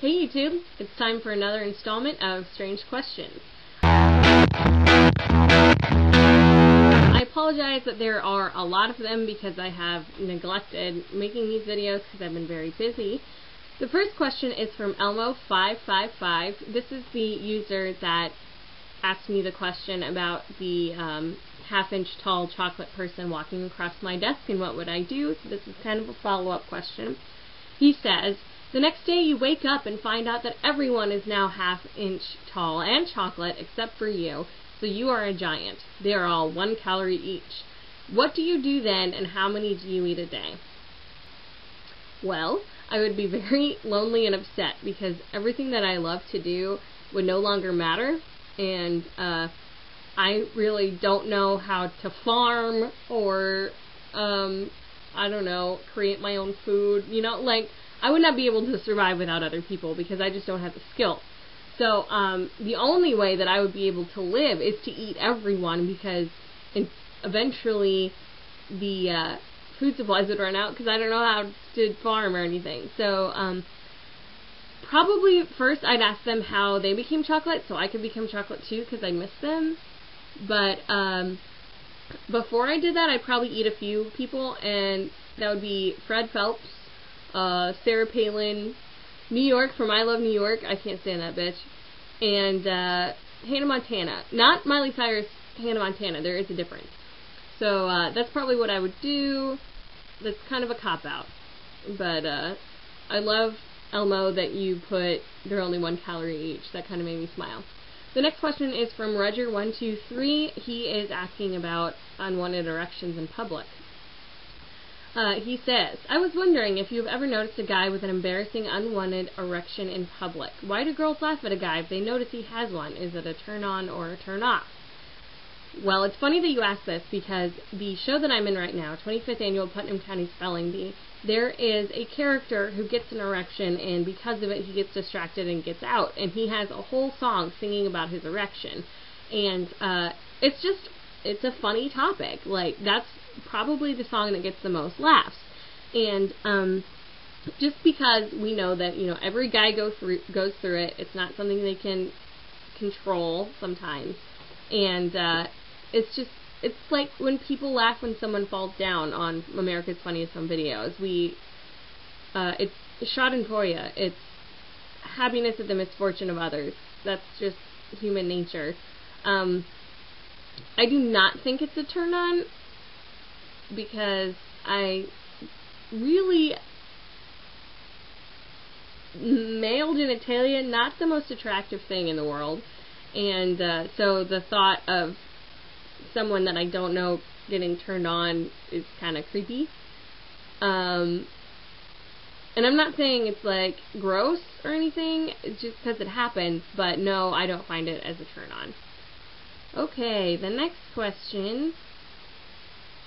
Hey YouTube, it's time for another installment of Strange Questions. I apologize that there are a lot of them because I have neglected making these videos because I've been very busy. The first question is from Elmo555. This is the user that asked me the question about the half-inch tall chocolate person walking across my desk and what would I do. So this is kind of a follow-up question. He says, the next day you wake up and find out that everyone is now half-inch tall and chocolate except for you, so you are a giant. They are all 1 calorie each. What do you do then, and how many do you eat a day? Well, I would be very lonely and upset because everything that I love to do would no longer matter, and I really don't know how to farm or, I don't know, create my own food, you know, like, I would not be able to survive without other people because I just don't have the skill. So the only way that I would be able to live is to eat everyone because eventually the food supplies would run out because I don't know how to farm or anything. So probably first I'd ask them how they became chocolate so I could become chocolate too because I miss them. But before I did that, I'd probably eat a few people, and that would be Fred Phelps, Sarah Palin, New York from I Love New York, I can't stand that bitch, and Hannah Montana. Not Miley Cyrus, Hannah Montana, there is a difference. So that's probably what I would do. That's kind of a cop-out. But I love, Elmo, that you put they're only 1 calorie each. That kind of made me smile. The next question is from Roger123. He is asking about unwanted erections in public. He says, I was wondering if you've ever noticed a guy with an embarrassing unwanted erection in public. Why do girls laugh at a guy if they notice he has one? Is it a turn on or a turn off? Well, it's funny that you ask this because the show that I'm in right now, 25th Annual Putnam County Spelling Bee, there is a character who gets an erection, and because of it he gets distracted and gets out, and he has a whole song singing about his erection. And it's a funny topic. Like, that's probably the song that gets the most laughs. And just because we know that, you know, every guy goes through it, it's not something they can control sometimes. And it's like when people laugh when someone falls down on America's Funniest Home Videos. It's schadenfreude. It's happiness at the misfortune of others. That's just human nature. I do not think it's a turn on because I really, male genitalia, not the most attractive thing in the world. And so the thought of someone that I don't know getting turned on is kind of creepy. And I'm not saying it's like gross or anything, it's just because it happens, but no, I don't find it as a turn on. Okay, the next question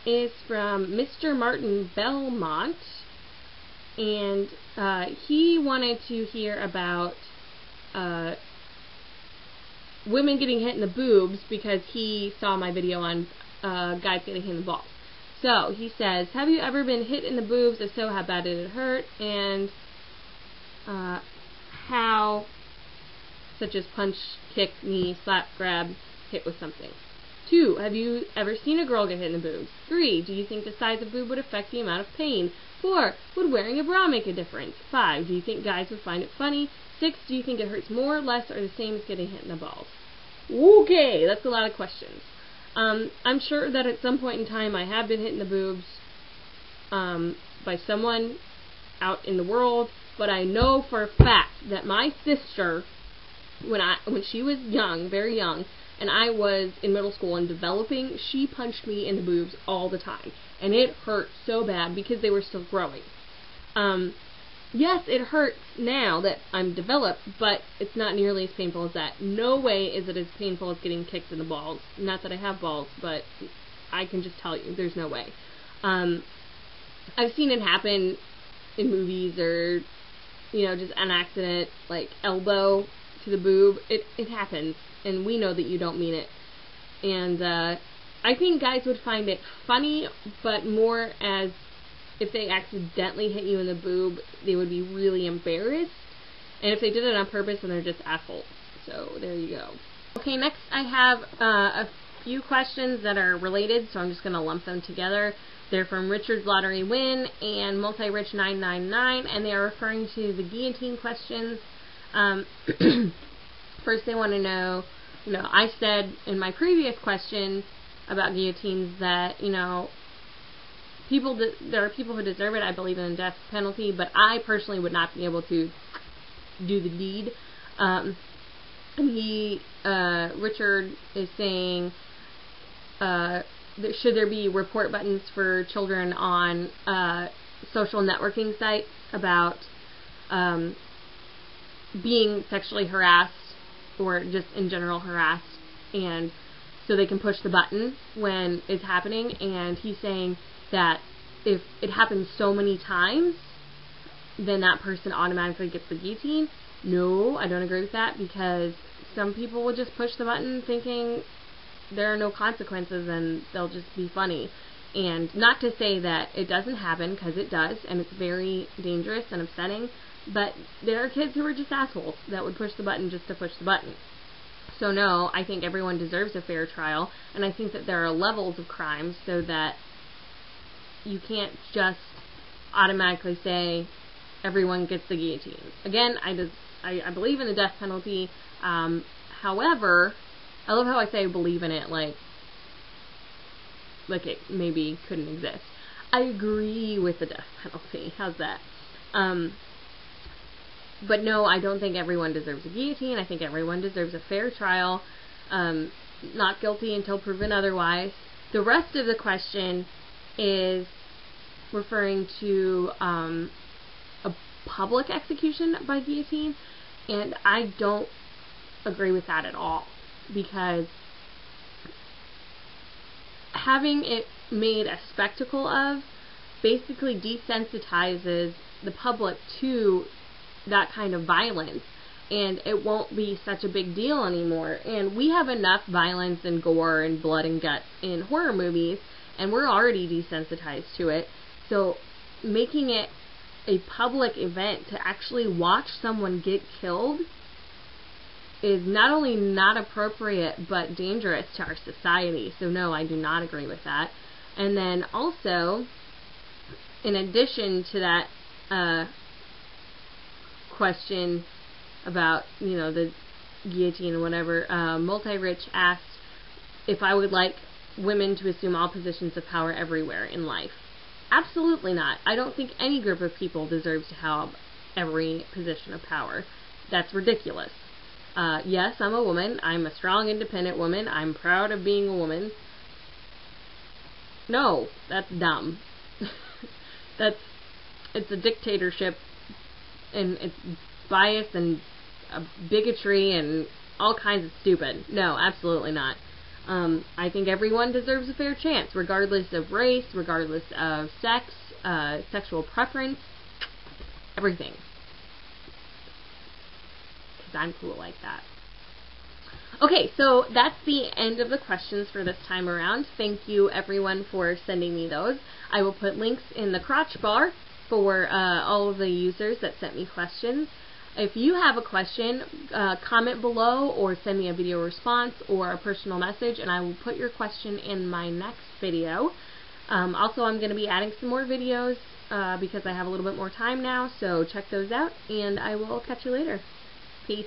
is from Mr. Martin Belmont, and he wanted to hear about women getting hit in the boobs because he saw my video on guys getting hit in the balls. So he says, have you ever been hit in the boobs? If so, how bad did it hurt? And how, such as punch, kick, knee, slap, grab, hit with something. 2, have you ever seen a girl get hit in the boobs? 3, do you think the size of boob would affect the amount of pain? 4, would wearing a bra make a difference? 5, do you think guys would find it funny? 6, do you think it hurts more, less, or the same as getting hit in the balls? Okay, that's a lot of questions. I'm sure that at some point in time I have been hit in the boobs by someone out in the world, but I know for a fact that my sister, when she was young, very young, and I was in middle school and developing, she punched me in the boobs all the time. And it hurt so bad because they were still growing. Yes, it hurts now that I'm developed, but it's not nearly as painful as that. No way is it as painful as getting kicked in the balls. Not that I have balls, but I can just tell you, there's no way. I've seen it happen in movies or, you know, just an accident, like elbow to the boob. It happens, and we know that you don't mean it. And I think guys would find it funny, but more as if they accidentally hit you in the boob, they would be really embarrassed. And if they did it on purpose, then they're just assholes. So there you go. Okay, next I have a few questions that are related, so I'm just going to lump them together. They're from Richard's Lottery Win and Multirich999, and they are referring to the guillotine questions. First, they want to know, I said in my previous question about guillotines that, there are people who deserve it. I believe in the death penalty, but I personally would not be able to do the deed. And Richard is saying, should there be report buttons for children on social networking sites about being sexually harassed or just in general harassed, and so they can push the button when it's happening? And he's saying that if it happens so many times, then that person automatically gets the guillotine. No, I don't agree with that, because some people will just push the button thinking there are no consequences and they'll just be funny. And not to say that it doesn't happen, because it does, and it's very dangerous and upsetting, but there are kids who are just assholes that would push the button just to push the button. So no, I think everyone deserves a fair trial, and I think that there are levels of crimes, so that you can't just automatically say everyone gets the guillotine. Again, I believe in the death penalty. However, I love how I say believe in it like it maybe couldn't exist. I agree with the death penalty. How's that? But no, I don't think everyone deserves a guillotine. I think everyone deserves a fair trial. Not guilty until proven otherwise. The rest of the question is referring to a public execution by guillotine, and I don't agree with that at all, because having it made a spectacle of basically desensitizes the public to that kind of violence, and it won't be such a big deal anymore. And we have enough violence and gore and blood and guts in horror movies, and we're already desensitized to it. So making it a public event to actually watch someone get killed is not only not appropriate, but dangerous to our society. So no, I do not agree with that. And then also, in addition to that question about, the guillotine and whatever, Multirich asked if I would like women to assume all positions of power everywhere in life. Absolutely not. I don't think any group of people deserves to have every position of power. That's ridiculous. Yes, I'm a woman. I'm a strong, independent woman. I'm proud of being a woman. No, that's dumb. It's a dictatorship, and it's bias and bigotry and all kinds of stupid. No, absolutely not. I think everyone deserves a fair chance, regardless of race, regardless of sex, sexual preference, everything. Because I'm cool like that. Okay, so that's the end of the questions for this time around. Thank you, everyone, for sending me those. I will put links in the crotch bar for all of the users that sent me questions. If you have a question, comment below or send me a video response or a personal message, and I will put your question in my next video. Also, I'm going to be adding some more videos because I have a little bit more time now, so check those out, and I will catch you later. Peace.